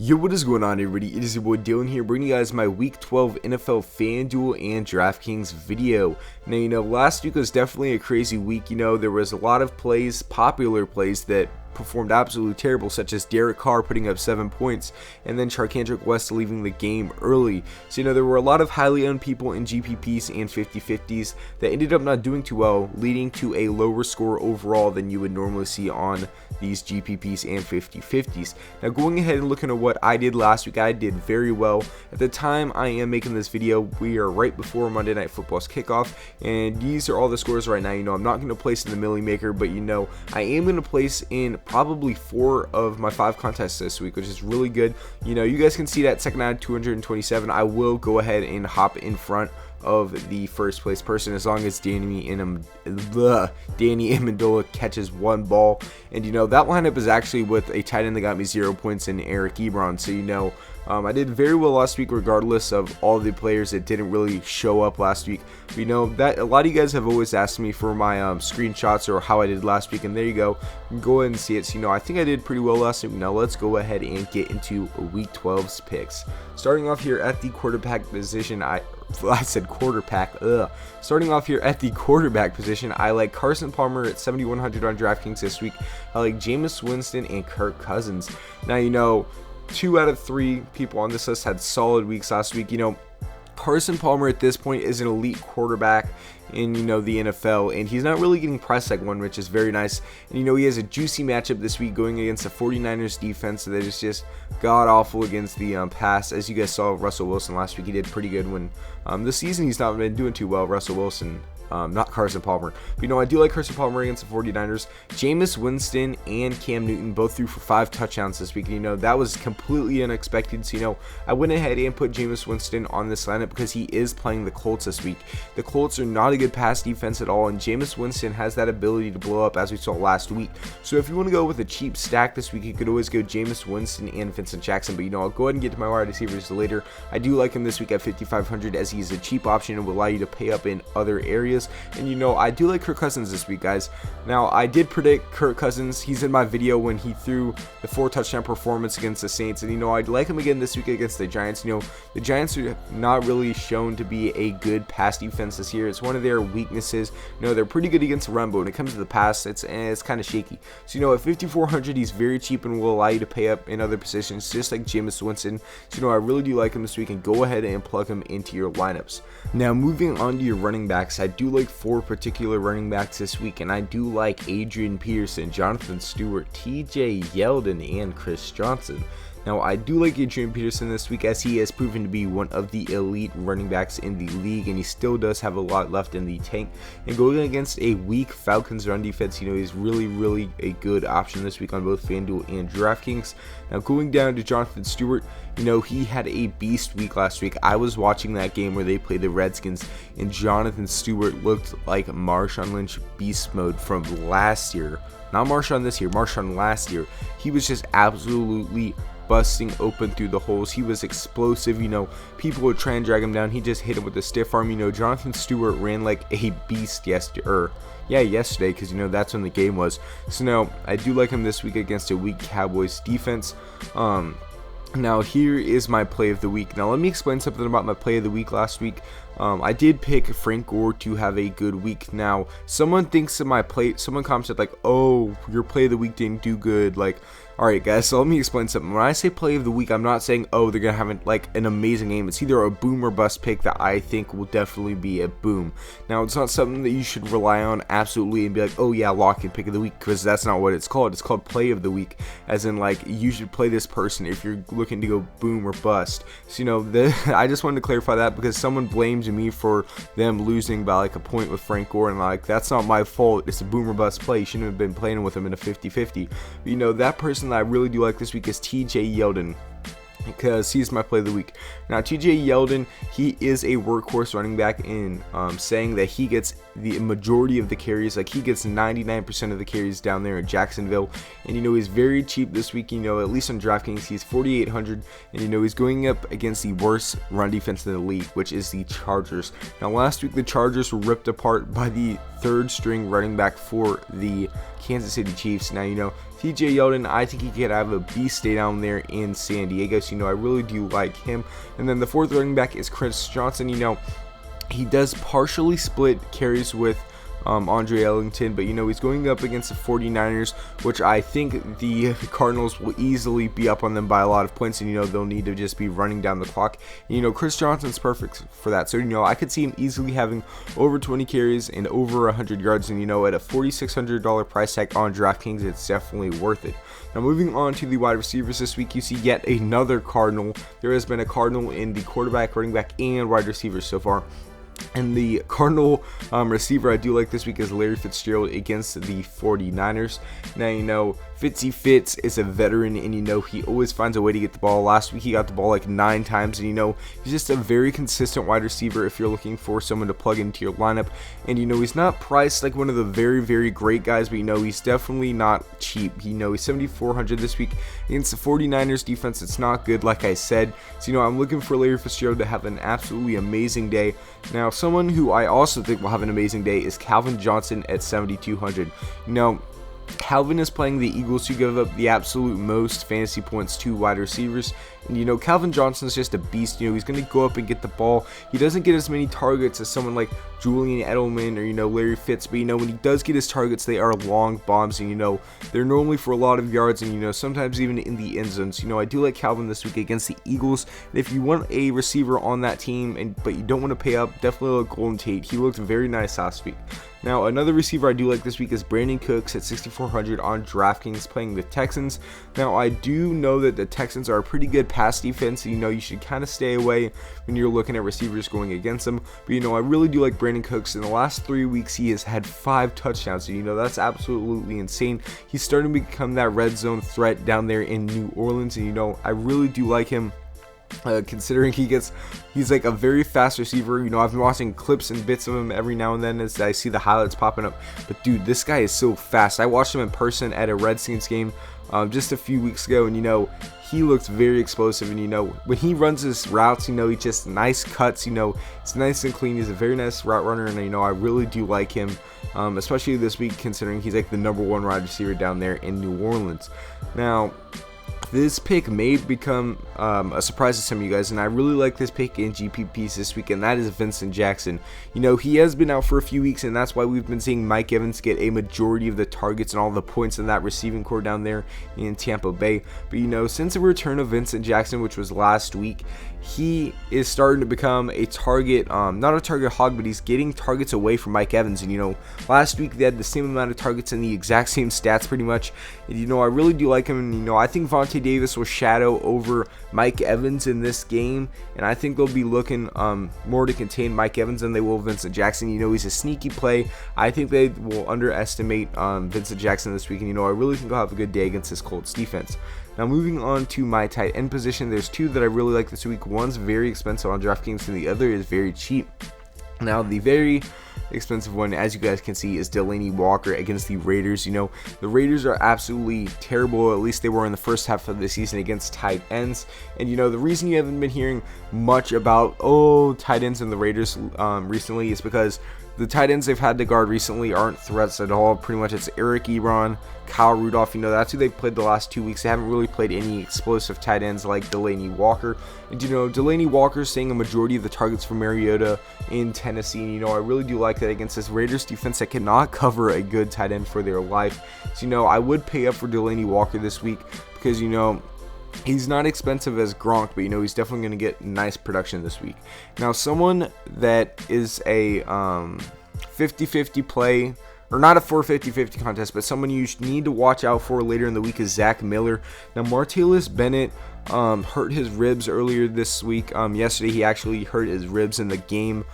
Yo, what is going on, everybody? It is your boy Dylan here, bringing you guys my Week 12 NFL Fanduel and Draftkings video. Now, last week was definitely a crazy week. There was a lot of plays, popular plays, that performed absolutely terrible, such as Derek Carr putting up 7 points, and then Charkandrick West leaving the game early. So, there were a lot of highly owned people in GPPs and 50-50s that ended up not doing too well, leading to a lower score overall than you would normally see on these GPPs and 50-50s. Now, going ahead and looking at what I did last week, I did very well. At the time I am making this video, we are right before Monday Night Football's kickoff, and these are all the scores right now. I'm not going to place in the Millie Maker, but I am going to place in probably 4 of my 5 contests this week, which is really good. You guys can see that second out of 227. I will go ahead and hop in front of the first place person as long as Danny Amendola catches 1 ball. And that lineup is actually with a tight end that got me 0 points in Eric Ebron. So I did very well last week regardless of all the players that didn't really show up last week. But that a lot of you guys have always asked me for my screenshots or how I did last week, and there you go. You can go ahead and see it. So I think I did pretty well last week. Now let's go ahead and get into Week 12's picks. Starting off here at the quarterback position, I said quarterback. Starting off here at the quarterback position, I like Carson Palmer at 7,100 on DraftKings this week. I like Jameis Winston and Kirk Cousins. Now 2 out of 3 people on this list had solid weeks last week. Carson Palmer at this point is an elite quarterback in the NFL, and he's not really getting pressed like one, which is very nice. And he has a juicy matchup this week going against the 49ers defense that is just god awful against the pass. As you guys saw, Russell Wilson last week, he did pretty good when this season he's not been doing too well. Russell Wilson, not Carson Palmer. But I do like Carson Palmer against the 49ers. Jameis Winston and Cam Newton both threw for 5 touchdowns this week. And that was completely unexpected. So I went ahead and put Jameis Winston on this lineup because he is playing the Colts this week. The Colts are not a good pass defense at all, and Jameis Winston has that ability to blow up, as we saw last week. So if you want to go with a cheap stack this week, you could always go Jameis Winston and Vincent Jackson. But I'll go ahead and get to my wide receivers later. I do like him this week at 5,500 as he's a cheap option and will allow you to pay up in other areas. And I do like Kirk Cousins this week, guys. Now, I did predict Kirk Cousins. He's in my video when he threw the 4 touchdown performance against the Saints. And I'd like him again this week against the Giants. The Giants are not really shown to be a good pass defense this year. It's one of their weaknesses. They're pretty good against the run, but when it comes to the pass, it's kind of shaky. So at 5,400, he's very cheap and will allow you to pay up in other positions, just like Jameis Winston. So I really do like him this week, and go ahead and plug him into your lineups. Now, moving on to your running backs, I do like 4 particular running backs this week, and I do like Adrian, Peterson, Jonathan Stewart, TJ Yeldon, and Chris Johnson. Now, I do like Adrian Peterson this week as he has proven to be one of the elite running backs in the league, and he still does have a lot left in the tank. And going against a weak Falcons run defense, he's really a good option this week on both FanDuel and DraftKings. Now, going down to Jonathan Stewart, he had a beast week last week. I was watching that game where they played the Redskins, and Jonathan Stewart looked like Marshawn Lynch beast mode from last year. Not Marshawn this year, Marshawn last year. He was just absolutely busting open through the holes. He was explosive. People would try and drag him down. He just hit him with a stiff arm. Jonathan Stewart ran like a beast yesterday, because that's when the game was. So now I do like him this week against a weak Cowboys defense. Now, here is my play of the week. Now, let me explain something about my play of the week last week. I did pick Frank Gore to have a good week. Now, someone commented like, oh, your play of the week didn't do good. Alright guys, so let me explain something. When I say play of the week, I'm not saying, oh, they're going to have an amazing game. It's either a boom or bust pick that I think will definitely be a boom. Now, it's not something that you should rely on absolutely and be like, oh yeah, lock and pick of the week, because that's not what it's called. It's called play of the week, as in you should play this person if you're looking to go boom or bust. So, I just wanted to clarify that because someone blames me for them losing by a point with Frank Gore, and that's not my fault. It's a boom or bust play. You shouldn't have been playing with him in a 50-50. That person that I really do like this week is TJ Yeldon, because he's my play of the week. Now, TJ Yeldon, he is a workhorse running back in saying that he gets the majority of the carries. Like, he gets 99% of the carries down there in Jacksonville, and he's very cheap this week. At least on DraftKings, he's 4,800, and he's going up against the worst run defense in the league, which is the Chargers. Now, last week the Chargers were ripped apart by the third string running back for the Kansas City Chiefs. Now, TJ Yeldon, I think he could have a beast day down there in San Diego, so I really do like him. And then the fourth running back is Chris Johnson. He does partially split carries with Andre Ellington, but he's going up against the 49ers, which I think the Cardinals will easily be up on them by a lot of points, and they'll need to just be running down the clock. Chris Johnson's perfect for that, so I could see him easily having over 20 carries and over 100 yards, and at a $4,600 price tag on DraftKings, it's definitely worth it. Now, moving on to the wide receivers this week, you see yet another Cardinal. There has been a Cardinal in the quarterback, running back, and wide receivers so far. And the Cardinal receiver I do like this week is Larry Fitzgerald against the 49ers. Now, Fitzy Fitz is a veteran, and he always finds a way to get the ball. Last week he got the ball like 9 times, and he's just a very consistent wide receiver if you're looking for someone to plug into your lineup. And he's not priced like one of the very, very great guys, but he's definitely not cheap. He's 7,400 this week against the 49ers defense. It's not good, like I said. So I'm looking for Larry Fitzgerald to have an absolutely amazing day. Now, someone who I also think will have an amazing day is Calvin Johnson at 7,200. Calvin is playing the Eagles, who give up the absolute most fantasy points to wide receivers. And Calvin Johnson's just a beast. He's going to go up and get the ball. He doesn't get as many targets as someone like Julian Edelman or Larry Fitz, but when he does get his targets, they are long bombs, and they're normally for a lot of yards, and sometimes even in the end zones. I do like Calvin this week against the Eagles. And if you want a receiver on that team, but you don't want to pay up, definitely look Golden Tate. He looked very nice last week. Now, another receiver I do like this week is Brandin Cooks at 6,400 on DraftKings, playing the Texans. Now, I do know that the Texans are a pretty good pass defense. You should kind of stay away when you're looking at receivers going against them. But I really do like Brandin Cooks. In the last 3 weeks, he has had 5 touchdowns. So that's absolutely insane. He's starting to become that red zone threat down there in New Orleans, and I really do like him. Considering he's like a very fast receiver. I've been watching clips and bits of him every now and then as I see the highlights popping up. But dude, this guy is so fast. I watched him in person at a Redskins game just a few weeks ago, and he looks very explosive. And when he runs his routes, he just nice cuts. It's nice and clean. He's a very nice route runner, and I really do like him, especially this week, considering he's like the number 1 wide receiver down there in New Orleans. Now, this pick may become a surprise to some of you guys, and I really like this pick in GPPs this week, and that is Vincent Jackson. He has been out for a few weeks, and that's why we've been seeing Mike Evans get a majority of the targets and all the points in that receiving core down there in Tampa Bay. But since the return of Vincent Jackson, which was last week, he is starting to become a target, not a target hog, but he's getting targets away from Mike Evans. And last week they had the same amount of targets and the exact same stats pretty much. And I really do like him, and I think Vontae Davis will shadow over Mike Evans in this game, and I think they'll be looking more to contain Mike Evans than they will Vincent Jackson. He's a sneaky play. I think they will underestimate Vincent Jackson this week, and I really think he'll have a good day against this Colts defense. Now, moving on to my tight end position, there's 2 that I really like this week. One's very expensive on DraftKings, and the other is very cheap. Now, the very expensive one, as you guys can see, is Delanie Walker against the Raiders. The Raiders are absolutely terrible. At least they were in the first half of the season against tight ends. And the reason you haven't been hearing much about tight ends in the Raiders recently is because the tight ends they've had to guard recently aren't threats at all. Pretty much it's Eric Ebron, Kyle Rudolph. That's who they've played the last 2 weeks. They haven't really played any explosive tight ends like Delanie Walker. And Delanie Walker's seeing a majority of the targets for Mariota in Tennessee. And I really do like that against this Raiders defense that cannot cover a good tight end for their life. So I would pay up for Delanie Walker this week because he's not expensive as Gronk, but he's definitely going to get nice production this week. Now, someone that is a 50-50 play, or not a 450-50 contest, but someone you need to watch out for later in the week is Zach Miller. Now, Martellus Bennett hurt his ribs earlier this week. Yesterday, he actually hurt his ribs in the game,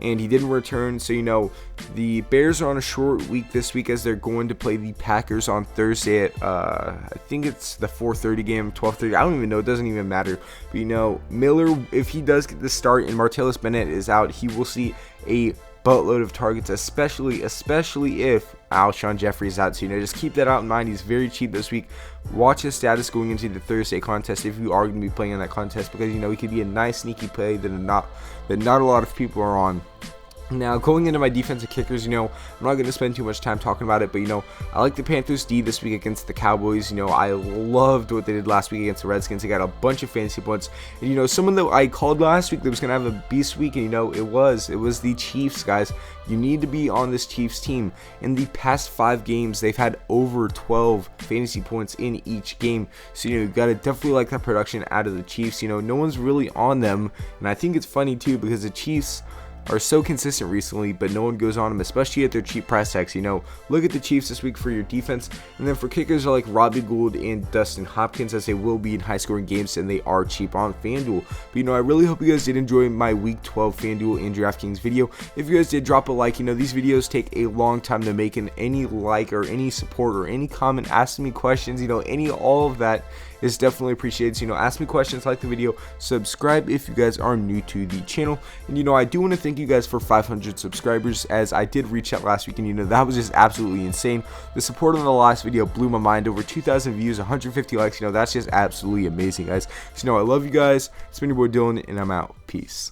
and he didn't return. So, the Bears are on a short week this week as they're going to play the Packers on Thursday at, I think it's the 4:30 game, 12:30. I don't even know. It doesn't even matter. But, Miller, if he does get the start and Martellus Bennett is out, he will see a buttload of targets, especially if Alshon Jeffrey is out. So, just keep that out in mind. He's very cheap this week. Watch his status going into the Thursday contest if you are going to be playing in that contest, because, he could be a nice sneaky play that not a lot of people are on. Now, going into my defensive kickers, I'm not going to spend too much time talking about it, but, I like the Panthers D this week against the Cowboys. I loved what they did last week against the Redskins. They got a bunch of fantasy points. And, someone that I called last week that was going to have a beast week, and, it was the Chiefs, guys. You need to be on this Chiefs team. In the past 5 games, they've had over 12 fantasy points in each game. So, you got to definitely like that production out of the Chiefs. No one's really on them. And I think it's funny, too, because the Chiefs are so consistent recently, but no one goes on them, especially at their cheap price tags. Look at the Chiefs this week for your defense. And then for kickers are like Robbie, Gould, and Dustin Hopkins, as they will be in high-scoring games, and they are cheap on Fanduel. But, I really hope you guys did enjoy my Week 12 Fanduel and Draftkings video. If you guys did, drop a like. These videos take a long time to make, and any like or any support or any comment, asking me questions, all of that is definitely appreciated. So, ask me questions, like the video, subscribe if you guys are new to the channel. And, I do want to thank you guys for 500 subscribers, as I did reach out last week, and, that was just absolutely insane. The support on the last video blew my mind. Over 2,000 views, 150 likes, that's just absolutely amazing, guys. So, I love you guys. It's been your boy Dylan, and I'm out. Peace.